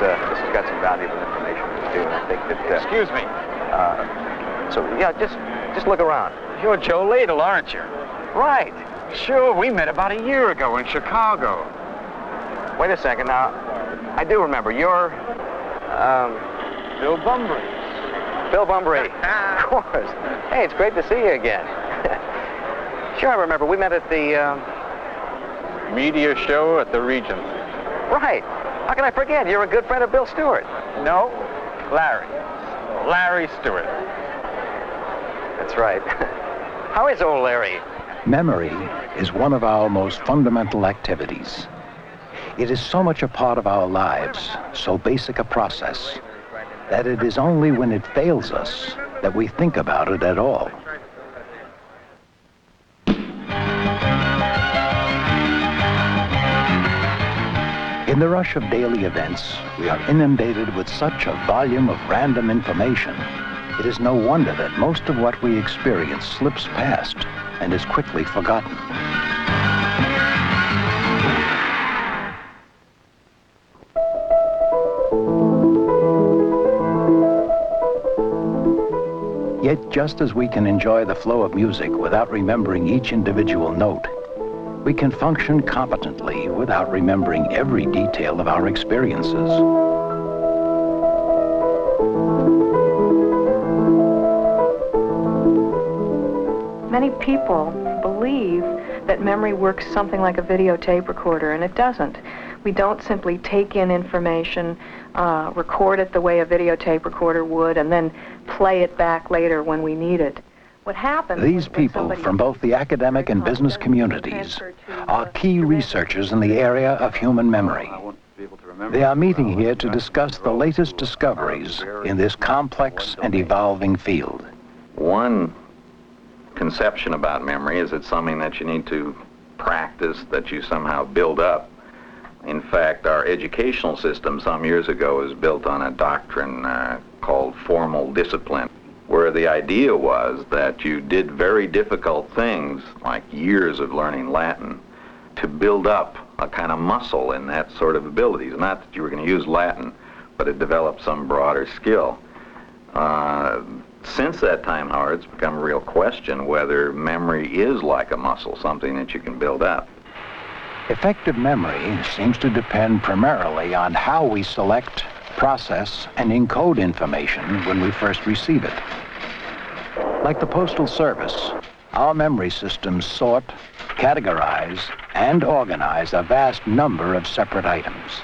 this has got some valuable information too, and I think that... Excuse me. So, yeah, just look around. You're Joe Ladle, aren't you? Right. Sure, we met about a year ago in Chicago. Wait a second now. I do remember. You're, Bill Bunbury. Bill Bunbury. Of course. Hey, it's great to see you again. Sure, I remember. We met at the, Media show at the Regent. Right. How can I forget? You're a good friend of Bill Stewart. No, Larry. Larry Stewart. That's right. How is old Larry? Memory is one of our most fundamental activities. It is so much a part of our lives, so basic a process, that it is only when it fails us that we think about it at all. In the rush of daily events, we are inundated with such a volume of random information. It is no wonder that most of what we experience slips past and is quickly forgotten. Yet, just as we can enjoy the flow of music without remembering each individual note, we can function competently without remembering every detail of our experiences. Many people believe that memory works something like a videotape recorder, and it doesn't. We don't simply take in information, record it the way a videotape recorder would, and then play it back later when we need it. What happens... These people from both the academic and business communities are key researchers in the area of human memory. They are meeting here to discuss the latest discoveries in this complex and evolving field. One conception about memory is it's something that you need to practice, that you somehow build up. In fact, our educational system some years ago was built on a doctrine called formal discipline, where the idea was that you did very difficult things, like years of learning Latin, to build up a kind of muscle in that sort of abilities. Not that you were going to use Latin, but it developed some broader skill. Since that time, however, it's become a real question whether memory is like a muscle, something that you can build up. Effective memory seems to depend primarily on how we select, process, and encode information when we first receive it. Like the Postal Service, our memory systems sort, categorize, and organize a vast number of separate items.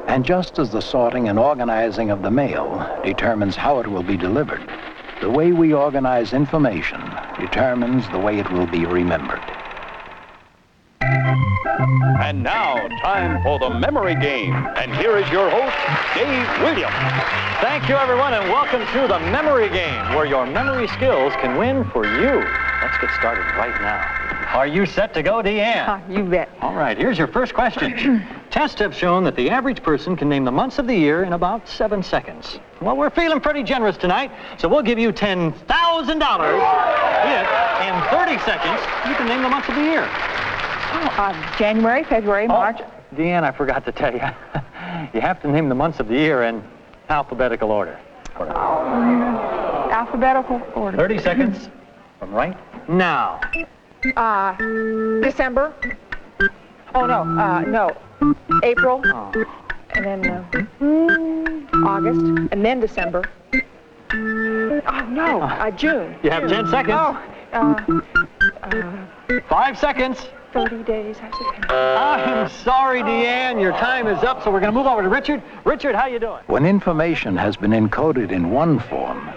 And just as the sorting and organizing of the mail determines how it will be delivered, the way we organize information determines the way it will be remembered. And now, time for the memory game. And here is your host, Dave Williams. Thank you, everyone, and welcome to the memory game, where your memory skills can win for you. Let's get started right now. Are you set to go, Deanne? You bet. All right, here's your first question. Tests have shown that the average person can name the months of the year in about 7 seconds. Well, we're feeling pretty generous tonight, so we'll give you $10,000 if, in 30 seconds, you can name the months of the year. January, February, March. Oh, Deanne, I forgot to tell you. You have to name the months of the year in alphabetical order. Alphabetical order. 30 seconds from right now. December. Oh, no. April. Oh. And then August. And then December. Oh, no. June. You have 10 seconds. 5 seconds. 30 days. I'm sorry, Deanne. Your time is up, so we're going to move over to Richard. Richard, how you doing? When information has been encoded in one form,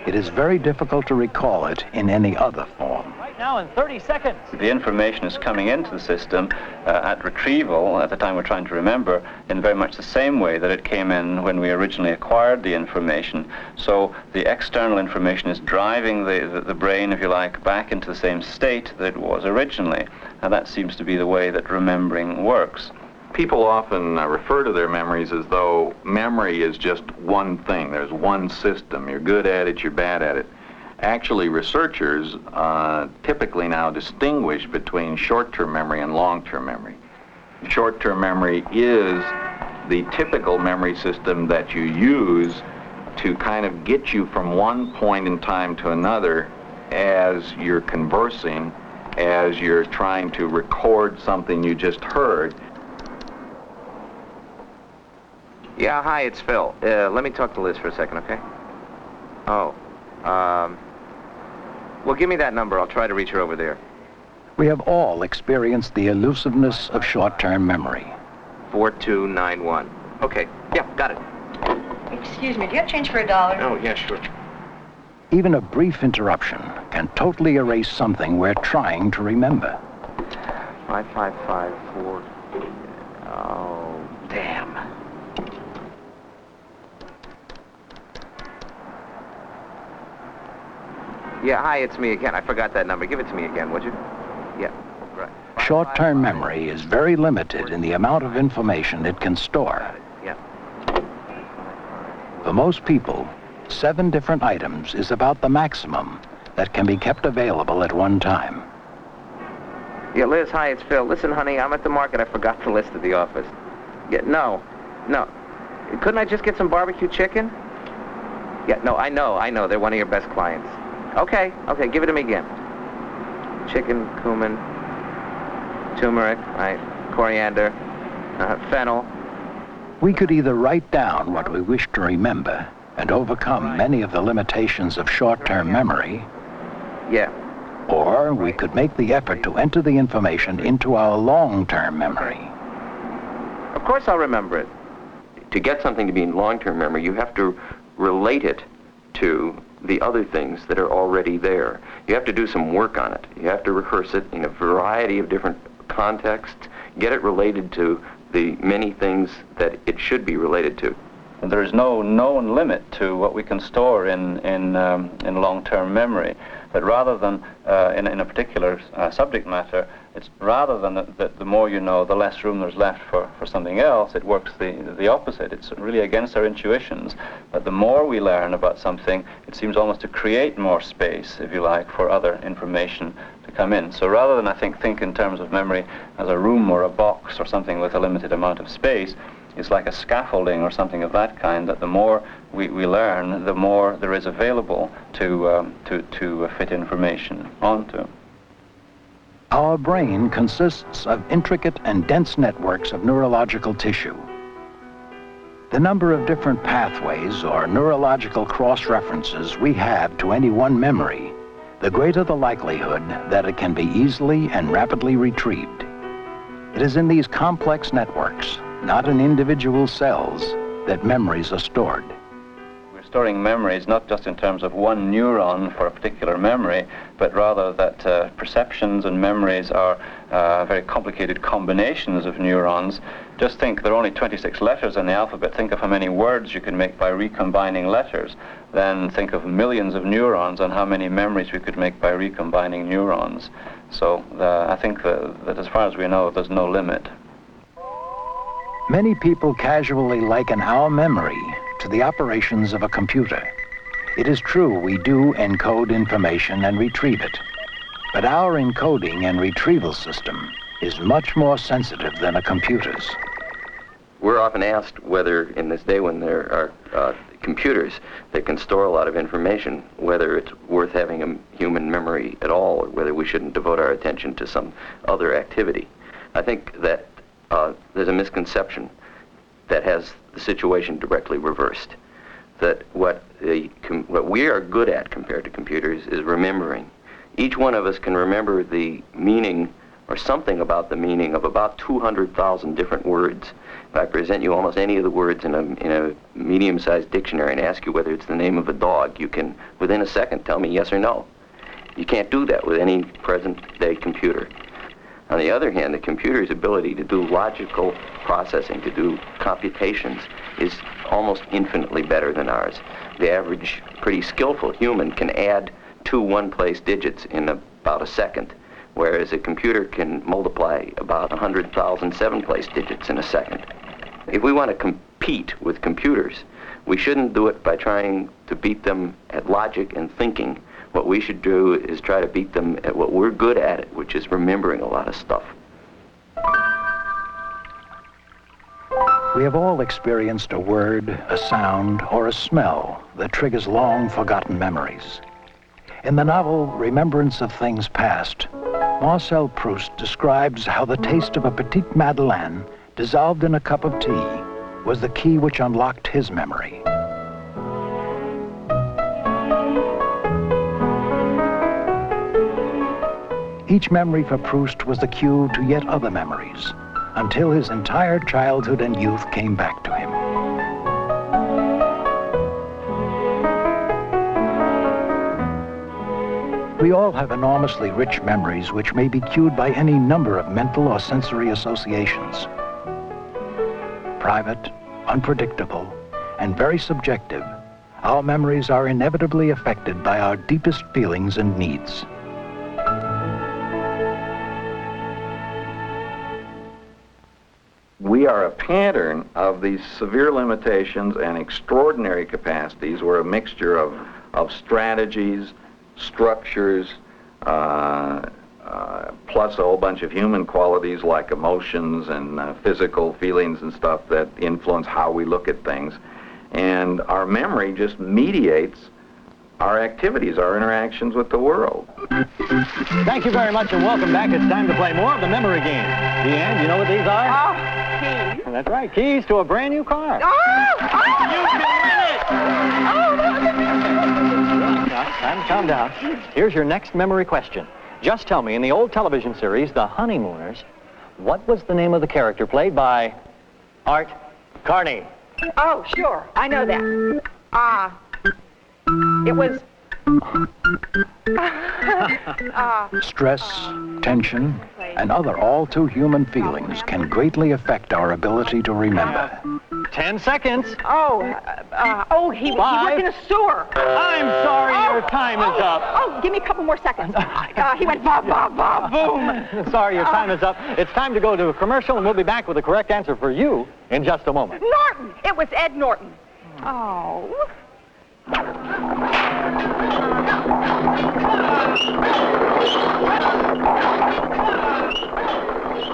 it is very difficult to recall it in any other form. Right now in 30 seconds. The information is coming into the system at retrieval, at the time we're trying to remember, in very much the same way that it came in when we originally acquired the information. So the external information is driving the brain, if you like, back into the same state that it was originally. And that seems to be the way that remembering works. People often refer to their memories as though memory is just one thing. There's one system. You're good at it, you're bad at it. Actually, researchers typically now distinguish between short-term memory and long-term memory. Short-term memory is the typical memory system that you use to kind of get you from one point in time to another as you're conversing, as you're trying to record something you just heard. Yeah, hi, it's Phil. Let me talk to Liz for a second, okay? Oh, well, give me that number. I'll try to reach her over there. We have all experienced the elusiveness of short-term memory. 4291. Okay, yeah, got it. Excuse me, do you have change for $1? Oh, yeah, sure. Even a brief interruption can totally erase something we're trying to remember. 5554. Oh, damn. Yeah, hi, it's me again. I forgot that number. Give it to me again, would you? Yeah, right. Short-term memory is very limited in the amount of information it can store. Yeah. For most people, 7 different items is about the maximum that can be kept available at one time. Yeah, Liz, hi, it's Phil. Listen, honey, I'm at the market. I forgot the list at the office. Yeah, no. Couldn't I just get some barbecue chicken? Yeah, no, I know. They're one of your best clients. Okay, give it to me again. Chicken, cumin, turmeric, right, coriander, fennel. We could either write down what we wish to remember and overcome many of the limitations of short-term memory, Yeah. or we could make the effort to enter the information into our long-term memory. Of course I'll remember it. To get something to be in long-term memory, you have to relate it to the other things that are already there. You have to do some work on it. You have to rehearse it in a variety of different contexts, get it related to the many things that it should be related to. There is no known limit to what we can store in long-term memory. But rather than in a particular subject matter, it's rather than that the more you know, the less room there's left for something else. It works the opposite. It's really against our intuitions. But the more we learn about something, it seems almost to create more space, if you like, for other information to come in. So rather than, I think in terms of memory as a room or a box or something with a limited amount of space, it's like a scaffolding or something of that kind, that the more we learn, the more there is available to fit information onto. Our brain consists of intricate and dense networks of neurological tissue. The number of different pathways or neurological cross-references we have to any one memory, the greater the likelihood that it can be easily and rapidly retrieved. It is in these complex networks, not in individual cells, that memories are stored. We're storing memories not just in terms of one neuron for a particular memory, but rather that perceptions and memories are very complicated combinations of neurons. Just think there are only 26 letters in the alphabet. Think of how many words you can make by recombining letters. Then think of millions of neurons and how many memories we could make by recombining neurons. So I think that as far as we know, there's no limit. Many people casually liken our memory to the operations of a computer. It is true we do encode information and retrieve it, but our encoding and retrieval system is much more sensitive than a computer's. We're often asked whether, in this day when there are computers that can store a lot of information, whether it's worth having a human memory at all, or whether we shouldn't devote our attention to some other activity. I think that there's a misconception that has the situation directly reversed. That what we are good at compared to computers is remembering. Each one of us can remember the meaning or something about the meaning of about 200,000 different words. If I present you almost any of the words in a medium-sized dictionary and ask you whether it's the name of a dog, you can, within a second, tell me yes or no. You can't do that with any present-day computer. On the other hand, the computer's ability to do logical processing, to do computations, is almost infinitely better than ours. The average, pretty skillful human can add 2 one-place digits in about a second, whereas a computer can multiply about 100,000 seven-place digits in a second. If we want to compete with computers, we shouldn't do it by trying to beat them at logic and thinking. What we should do is try to beat them at what we're good at, which is remembering a lot of stuff. We have all experienced a word, a sound, or a smell that triggers long-forgotten memories. In the novel Remembrance of Things Past, Marcel Proust describes how the taste of a petite madeleine dissolved in a cup of tea was the key which unlocked his memory. Each memory for Proust was the cue to yet other memories, until his entire childhood and youth came back to him. We all have enormously rich memories which may be cued by any number of mental or sensory associations. Private, unpredictable, and very subjective, our memories are inevitably affected by our deepest feelings and needs. We are a pattern of these severe limitations and extraordinary capacities. We're a mixture of strategies, structures, plus a whole bunch of human qualities like emotions and physical feelings and stuff that influence how we look at things. And our memory just mediates our activities, our interactions with the world. Thank you very much and welcome back. It's time to play more of the memory game. Deanne, do you know what these are? Oh, keys. That's right, keys to a brand new car. Oh! You can win it! Time to calm down. Here's your next memory question. Just tell me, in the old television series, The Honeymooners, what was the name of the character played by Art Carney? Oh, sure. I know that. It was... Stress, tension, and other all-too-human feelings can greatly affect our ability to remember. 10 seconds. He worked in a sewer. I'm sorry, your time is up. Give me a couple more seconds. He went bob, bob, bob, boom. Sorry, your time is up. It's time to go to a commercial, and we'll be back with the correct answer for you in just a moment. Norton. It was Ed Norton. Oh.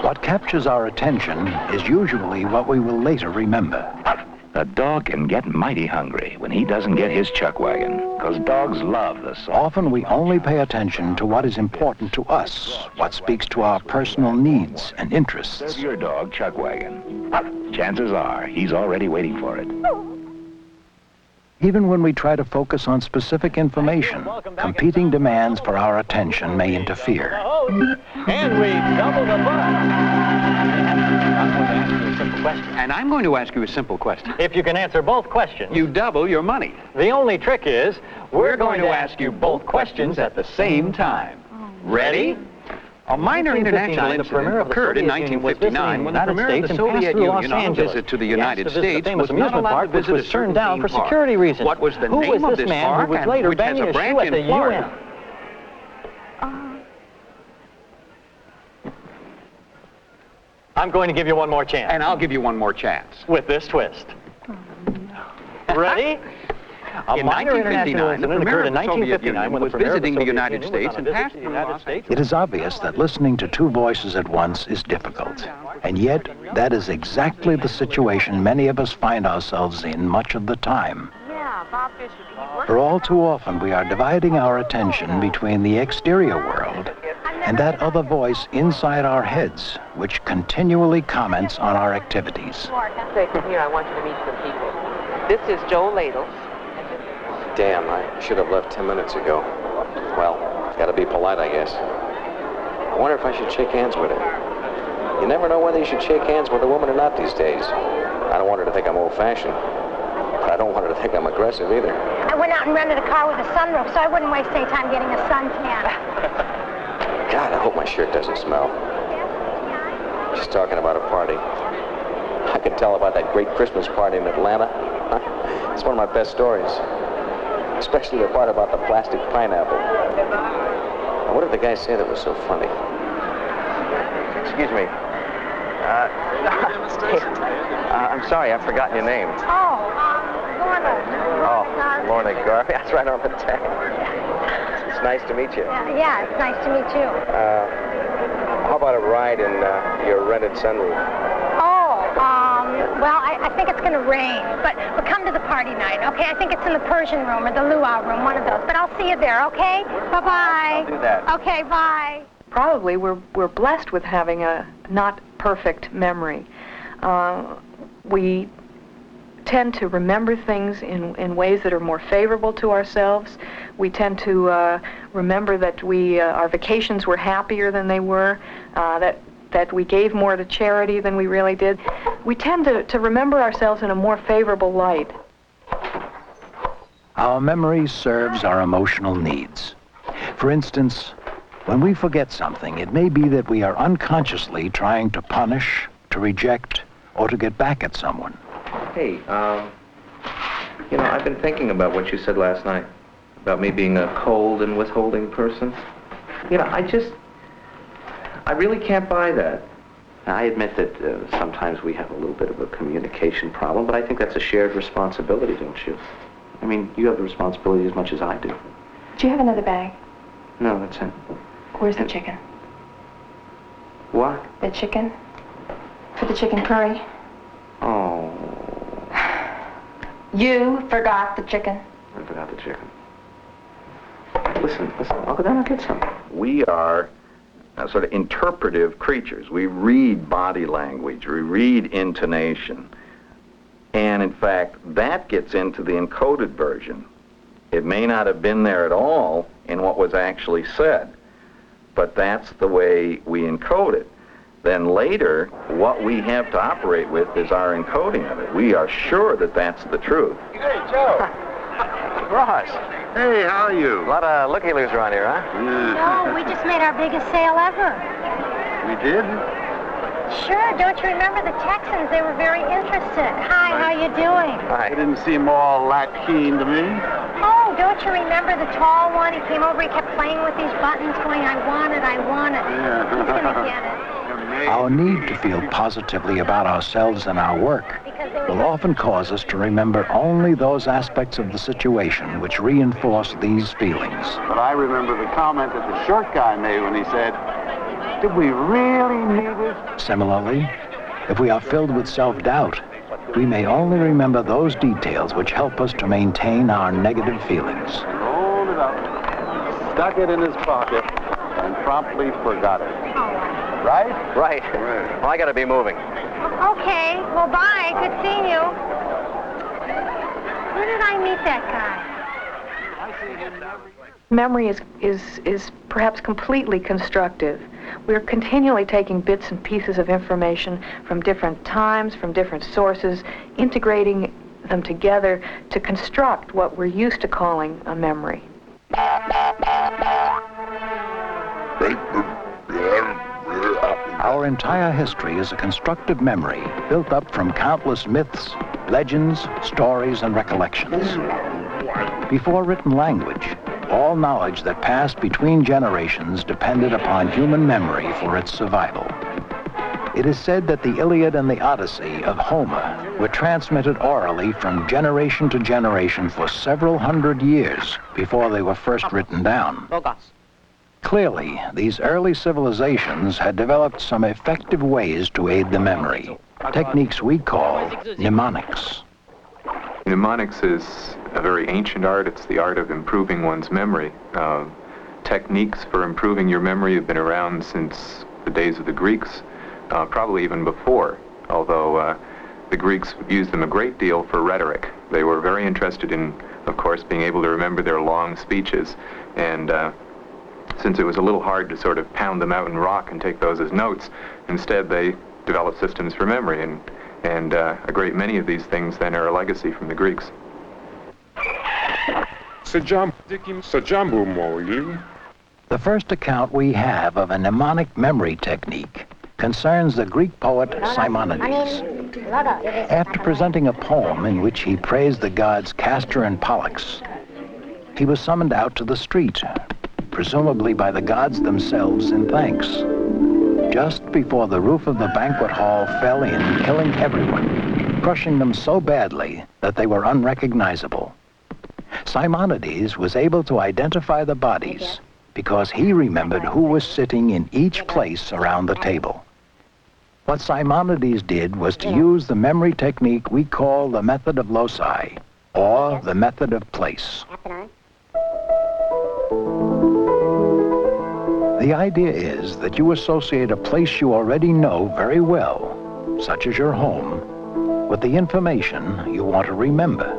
What captures our attention is usually what we will later remember. A dog can get mighty hungry when he doesn't get his chuck wagon, because dogs love the salt. Often we only pay attention to what is important to us, what speaks to our personal needs and interests. Serve your dog chuck wagon. Chances are he's already waiting for it. Even when we try to focus on specific information, competing demands for our attention may interfere. And we double the fun. And I'm going to ask you a simple question. If you can answer both questions, You double your money. the only trick is We're going to ask you both questions at the same time. Ready? A minor international incident occurred in 1959 when the premier of the Soviet Union on a visit to the United States was not allowed to visit a certain down for theme park. security reasons. What was the name of this park and which has a branch in Florida? I'm going to give you one more chance. And I'll give you one more chance. With this twist. Ready? In 1959, the premier of the Soviet Union was visiting the United States and passed through Los Angeles. It is obvious that listening to two voices at once is difficult. And yet, that is exactly the situation many of us find ourselves in much of the time. Yeah, Bob Fisher. For all too often, we are dividing our attention between the exterior world and that other voice inside our heads, which continually comments on our activities. Say, come here, I want you to meet some people. This is Joe Ladles. Damn, I should have left 10 minutes ago. Well, gotta be polite, I guess. I wonder if I should shake hands with her. You never know whether you should shake hands with a woman or not these days. I don't want her to think I'm old-fashioned, but I don't want her to think I'm aggressive either. I went out and rented a car with a sunroof, so I wouldn't waste any time getting a suntan. God, I hope my shirt doesn't smell. She's talking about a party. I can tell about that great Christmas party in Atlanta. It's one of my best stories. Especially the part about the plastic pineapple. Now, what did the guy say that was so funny? Excuse me. I'm sorry, I've forgotten your name. Lorna. Oh, Lorna Garvey. That's right on the tag. It's nice to meet you. Yeah, it's nice to meet you. How about a ride in your rented sunroof? Well, Well, I think it's going to rain, but come to the party night, okay? I think it's in the Persian room or the luau room, one of those. But I'll see you there, okay? Bye-bye. I'll do that. Okay, bye. Probably we're blessed with having a not perfect memory. We tend to remember things in ways that are more favorable to ourselves. We tend to remember that our vacations were happier than they were, that we gave more to charity than we really did. We tend to remember ourselves in a more favorable light. Our memory serves our emotional needs. For instance, when we forget something, it may be that we are unconsciously trying to punish, to reject, or to get back at someone. Hey, I've been thinking about what you said last night, about me being a cold and withholding person. I really can't buy that. I admit that sometimes we have a little bit of a communication problem, but I think that's a shared responsibility, don't you? I mean, you have the responsibility as much as I do. Do you have another bag? No, that's it. Where's the chicken? What? The chicken? For the chicken curry? Oh. You forgot the chicken. I forgot the chicken. Listen, I'll go down and get some. We are sort of interpretive creatures. We read body language, we read intonation, and in fact, that gets into the encoded version. It may not have been there at all in what was actually said, but that's the way we encode it. Then later, what we have to operate with is our encoding of it. We are sure that that's the truth. Hey, Joe. Ross. Hey, how are you? A lot of looky-loos around here, huh? No, we just made our biggest sale ever. We did? Sure, don't you remember the Texans? They were very interested. Hi, how you doing? Hi. They didn't seem all that keen to me. Oh, don't you remember the tall one? He came over, he kept playing with these buttons, going, I want it, I want it. Yeah. Who's gonna get it? Our need to feel positively about ourselves and our work will often cause us to remember only those aspects of the situation which reinforce these feelings. But I remember the comment that the short guy made when he said, did we really need it? Similarly, if we are filled with self-doubt, we may only remember those details which help us to maintain our negative feelings. Rolled it up, stuck it in his pocket, and promptly forgot it. Right? Right. Well, I gotta be moving. Okay, well, bye. Good seeing you. Where did I meet that guy? Memory is perhaps completely constructive. We're continually taking bits and pieces of information from different times, from different sources, integrating them together to construct what we're used to calling a memory. Our entire history is a constructive memory built up from countless myths, legends, stories, and recollections. Before written language, all knowledge that passed between generations depended upon human memory for its survival. It is said that the Iliad and the Odyssey of Homer were transmitted orally from generation to generation for several hundred years before they were first written down. Clearly, these early civilizations had developed some effective ways to aid the memory, techniques we call mnemonics. Mnemonics is a very ancient art. It's the art of improving one's memory. Techniques for improving your memory have been around since the days of the Greeks, probably even before, although the Greeks used them a great deal for rhetoric. They were very interested in, of course, being able to remember their long speeches, and since it was a little hard to sort of pound them out and rock and take those as notes, instead they developed systems for memory, and a great many of these things then are a legacy from the Greeks. The first account we have of a mnemonic memory technique concerns the Greek poet Simonides. After presenting a poem in which he praised the gods Castor and Pollux, he was summoned out to the street, presumably by the gods themselves in thanks. Just before the roof of the banquet hall fell in, killing everyone, crushing them so badly that they were unrecognizable. Simonides was able to identify the bodies because he remembered who was sitting in each place around the table. What Simonides did was to use the memory technique we call the method of loci, or the method of place. The idea is that you associate a place you already know very well, such as your home, with the information you want to remember.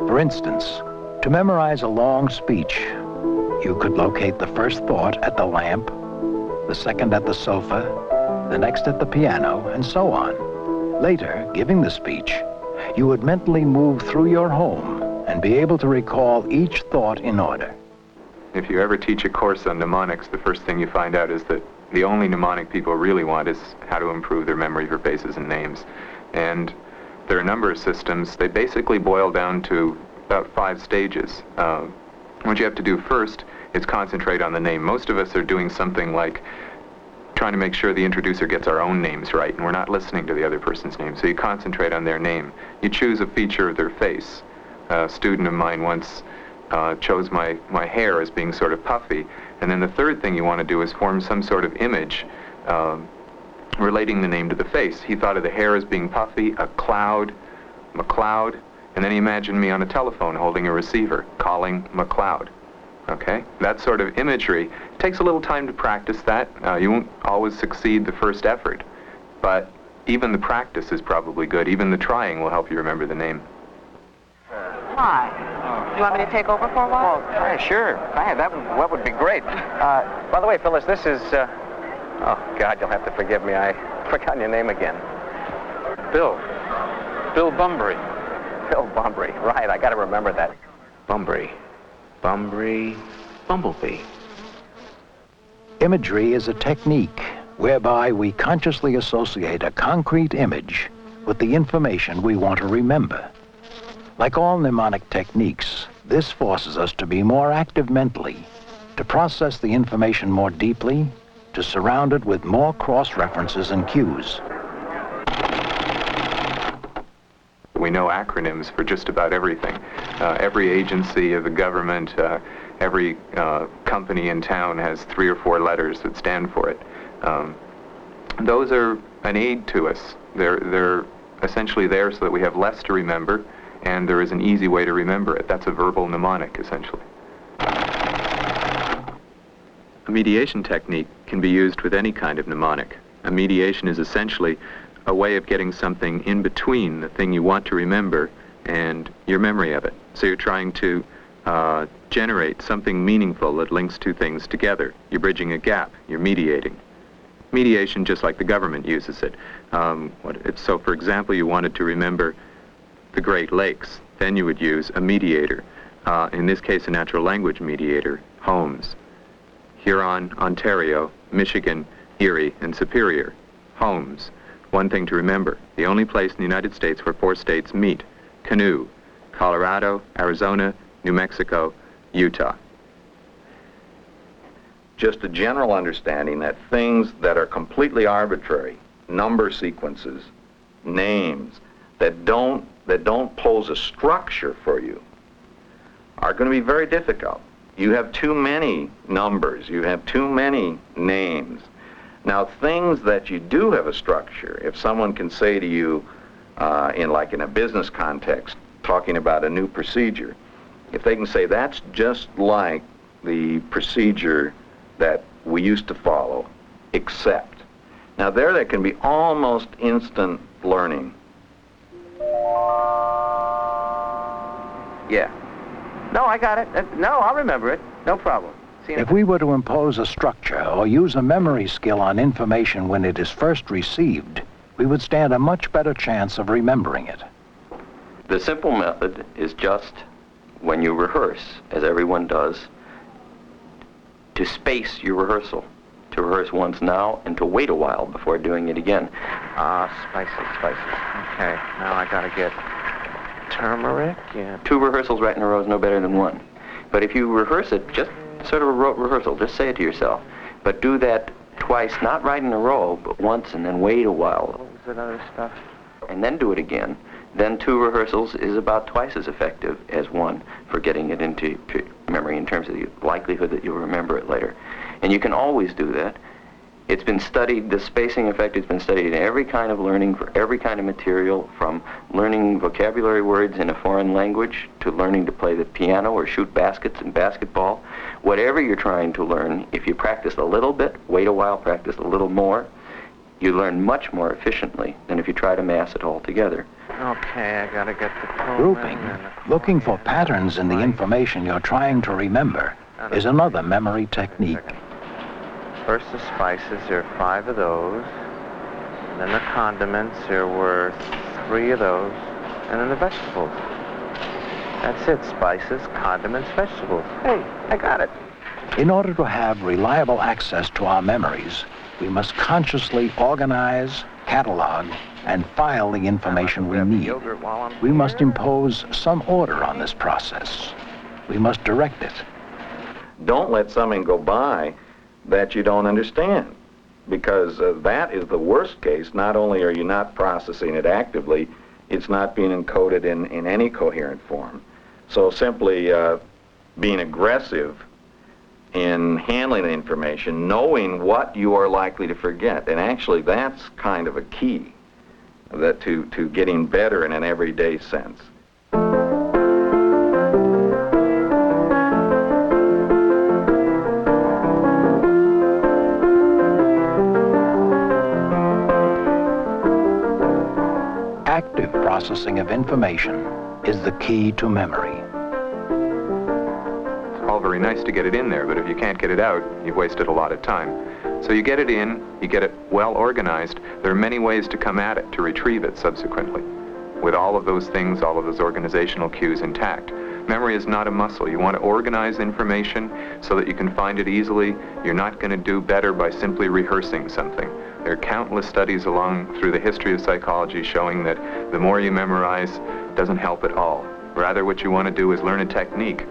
For instance, to memorize a long speech, you could locate the first thought at the lamp, the second at the sofa, the next at the piano, and so on. Later, giving the speech, you would mentally move through your home and be able to recall each thought in order. If you ever teach a course on mnemonics, the first thing you find out is that the only mnemonic people really want is how to improve their memory for faces and names. And there are a number of systems. They basically boil down to about 5 stages. What you have to do first is concentrate on the name. Most of us are doing something like trying to make sure the introducer gets our own names right, and we're not listening to the other person's name. So you concentrate on their name. You choose a feature of their face. A student of mine once chose my hair as being sort of puffy. And then the third thing you want to do is form some sort of image relating the name to the face. He thought of the hair as being puffy, a cloud, McCloud, and then he imagined me on a telephone holding a receiver, calling McCloud. Okay? That sort of imagery takes a little time to practice that. You won't always succeed the first effort, but even the practice is probably good. Even the trying will help you remember the name. Hi. Do you want me to take over for a while? Well, sure. That would be great. By the way, Phyllis, this is, oh, God, you'll have to forgive me. I forgot your name again. Bill Bunbury. Bill Bunbury, right. I got to remember that. Bunbury, Bumblebee. Imagery is a technique whereby we consciously associate a concrete image with the information we want to remember. Like all mnemonic techniques, this forces us to be more active mentally, to process the information more deeply, to surround it with more cross-references and cues. We know acronyms for just about everything. Every agency of the government, every company in town has 3 or 4 letters that stand for it. Those are an aid to us. They're essentially there so that we have less to remember, and there is an easy way to remember it. That's a verbal mnemonic, essentially. A mediation technique can be used with any kind of mnemonic. A mediation is essentially a way of getting something in between the thing you want to remember and your memory of it. So you're trying to generate something meaningful that links 2 things together. You're bridging a gap. You're mediating. Mediation, just like the government uses it. So, for example, you wanted to remember the Great Lakes. Then you would use a mediator. In this case, a natural language mediator, Holmes. Huron, Ontario, Michigan, Erie, and Superior, Holmes. One thing to remember, the only place in the United States where 4 states meet, Canoe, Colorado, Arizona, New Mexico, Utah. Just a general understanding that things that are completely arbitrary, number sequences, names, that don't pose a structure for you, are going to be very difficult. You have too many numbers, you have too many names. Now, things that you do have a structure, if someone can say to you, in a business context, talking about a new procedure, if they can say that's just like the procedure that we used to follow, except. Now, there can be almost instant learning. Yeah. No, I got it. No, I'll remember it. No problem. If we were to impose a structure or use a memory skill on information when it is first received, we would stand a much better chance of remembering it. The simple method is just, when you rehearse, as everyone does, to space your rehearsal. To rehearse once now and to wait a while before doing it again. Spicy. Okay, now I gotta get turmeric. Yeah. 2 rehearsals right in a row is no better than 1. But if you rehearse it, just sort of a rote rehearsal, just say it to yourself. But do that twice, not right in a row, but once, and then wait a while. What was that other stuff? And then do it again. Then 2 rehearsals is about twice as effective as 1 for getting it into memory in terms of the likelihood that you'll remember it later. And you can always do that. It's been studied, the spacing effect has been studied in every kind of learning for every kind of material, from learning vocabulary words in a foreign language to learning to play the piano or shoot baskets in basketball. Whatever you're trying to learn, if you practice a little bit, wait a while, practice a little more, you learn much more efficiently than if you try to mass it all together. Okay, I gotta get the poem. Grouping, looking for patterns in the information you're trying to remember, is another memory technique. First the spices, there are 5 of those. And then the condiments, there were 3 of those. And then the vegetables. That's it, spices, condiments, vegetables. Hey, I got it. In order to have reliable access to our memories, we must consciously organize, catalog, and file the information we need. We must impose some order on this process. We must direct it. Don't let something go by that you don't understand, because that is the worst case. Not only are you not processing it actively, it's not being encoded in any coherent form. So simply being aggressive in handling the information, knowing what you are likely to forget, and actually that's kind of a key that to getting better in an everyday sense. Active processing of information is the key to memory. It's all very nice to get it in there, but if you can't get it out, you've wasted a lot of time. So you get it in, you get it well organized. There are many ways to come at it, to retrieve it subsequently, with all of those things, all of those organizational cues intact. Memory is not a muscle. You want to organize information so that you can find it easily. You're not going to do better by simply rehearsing something. There are countless studies along through the history of psychology showing that the more you memorize doesn't help at all. Rather, what you want to do is learn a technique.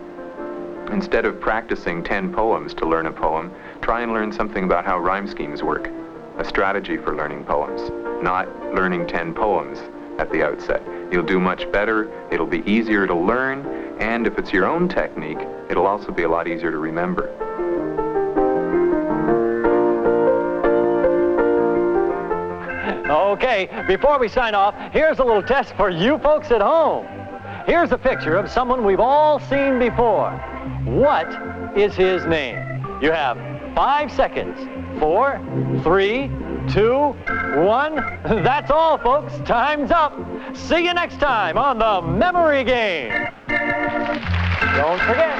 Instead of practicing 10 poems to learn a poem, try and learn something about how rhyme schemes work, a strategy for learning poems, not learning 10 poems at the outset. You'll do much better, it'll be easier to learn, and if it's your own technique, it'll also be a lot easier to remember. Okay, before we sign off, here's a little test for you folks at home. Here's a picture of someone we've all seen before. What is his name? You have 5 seconds. 4, 3, 2, 1. That's all, folks. Time's up. See you next time on the Memory Game. Don't forget.